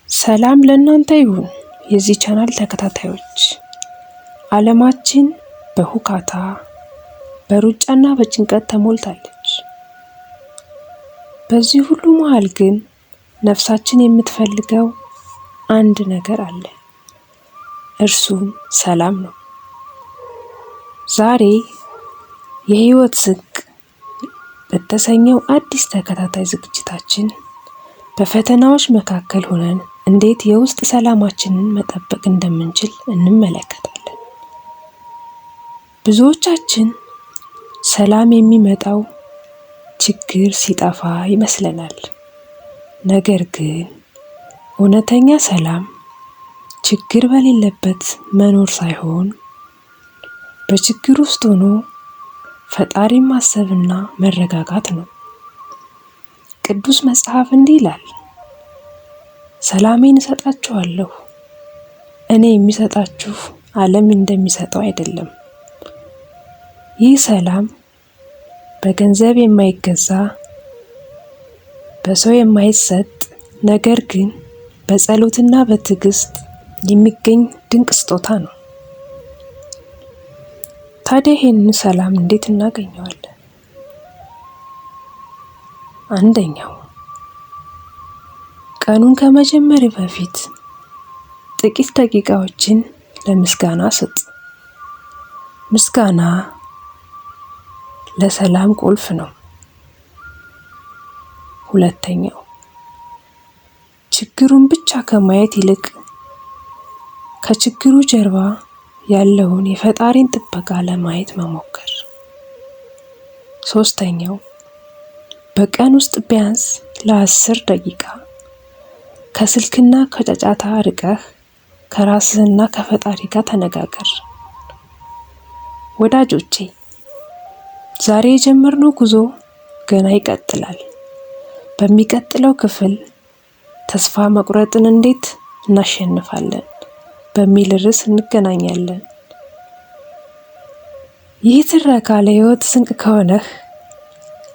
ሰላም ለእናንተ ይሁን የዚህ ቻናል ተከታታዮች። ዓለማችን በሁካታ በሩጫና በጭንቀት ተሞልታለች። በዚህ ሁሉ መሃል ግን ነፍሳችን የምትፈልገው አንድ ነገር አለ። እርሱም ሰላም ነው። ዛሬ የህይወት ስንቅ በተሰኘው አዲስ ተከታታይ ዝግጅታችን በፈተናዎች መካከል ሆነን እንዴት የውስጥ ሰላማችንን መጠበቅ እንደምንችል እንመለከታለን። ብዙዎቻችን ሰላም የሚመጣው ችግር ሲጠፋ ይመስለናል። ነገር ግን እውነተኛ ሰላም ችግር በሌለበት መኖር ሳይሆን በችግር ውስጥ ሆኖ ፈጣሪን ማሰብና መረጋጋት ነው። ቅዱስ መጽሐፍ እንዲህ ይላል፣ ሰላሜን እሰጣችኋለሁ፣ እኔ የሚሰጣችሁ ዓለም እንደሚሰጠው አይደለም። ይህ ሰላም በገንዘብ የማይገዛ በሰው የማይሰጥ ነገር ግን በጸሎትና በትዕግስት የሚገኝ ድንቅ ስጦታ ነው። ታዲያ ይህንን ሰላም እንዴት እናገኘዋለን? አንደኛው፣ ቀኑን ከመጀመር በፊት ጥቂት ደቂቃዎችን ለምስጋና ስጥ። ምስጋና ለሰላም ቁልፍ ነው። ሁለተኛው፣ ችግሩን ብቻ ከማየት ይልቅ ከችግሩ ጀርባ ያለውን የፈጣሪን ጥበቃ ለማየት መሞከር። ሶስተኛው፣ በቀን ውስጥ ቢያንስ ለ10 ደቂቃ ከስልክና ከጫጫታ ርቀህ ከራስህና ከፈጣሪ ጋር ተነጋገር። ወዳጆቼ፣ ዛሬ የጀመርነው ጉዞ ገና ይቀጥላል። በሚቀጥለው ክፍል ተስፋ መቁረጥን እንዴት እናሸንፋለን በሚል ርዕስ እንገናኛለን። ይህ ትረካ ለህይወት ስንቅ ከሆነህ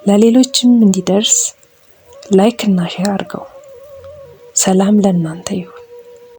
ለሌሎችም እንዲደርስ ላይክ እና ሼር አድርገው። ሰላም ለእናንተ ይሁን።